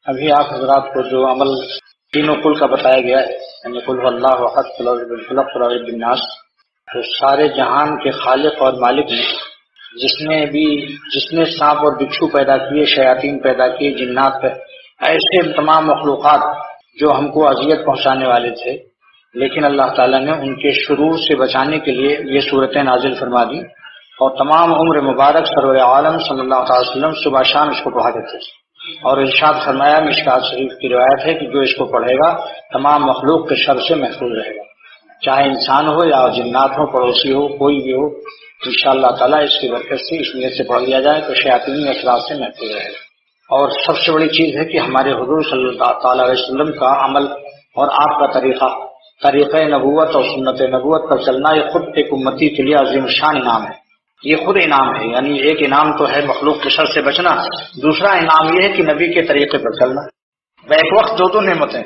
ابھی آپ حضرات کو جو عمل تینوں کل کا بتایا گیا ہے، یعنی قل هو اللہ احد قل اعوذ بالفلق قل اعوذ بالناس، تو سارے جہان کے خالق اور مالک نے جس نے سانپ اور بچھو پیدا کیے، شیاطین پیدا کیے، جنات پہ ایسے تمام مخلوقات جو ہم کو اذیت پہنچانے والے تھے، لیکن اللہ تعالیٰ نے ان کے شرور سے بچانے کے لیے یہ صورتیں نازل فرما دی، اور تمام عمر مبارک سرور عالم صلی اللہ علیہ وسلم صبح شام اس کو پڑھا دیتے تھے، اور ارشاد فرمایا، مشکات شریف کی روایت ہے کہ جو اس کو پڑھے گا تمام مخلوق کے شر سے محفوظ رہے گا، چاہے انسان ہو یا جنات ہو، پڑوسی ہو، کوئی بھی ہو، انشاءاللہ تعالیٰ اس کی برکت سے اس نیت سے پڑھ لیا جائے تو شیاطینی اثرات سے محفوظ رہے گا۔ اور سب سے بڑی چیز ہے کہ ہمارے حضور صلی اللہ تعالیٰ علیہ وسلم کا عمل اور آپ کا طریقہ نبوت اور سنت نبوت پر چلنا، یہ خود ایک امتی کے لیے عظیم شان انعام ہے، یہ خود انعام ہے۔ یعنی ایک انعام تو ہے مخلوق کے شر سے بچنا، دوسرا انعام یہ ہے کہ نبی کے طریقے پر چلنا۔ ایک وقت دو نعمتیں،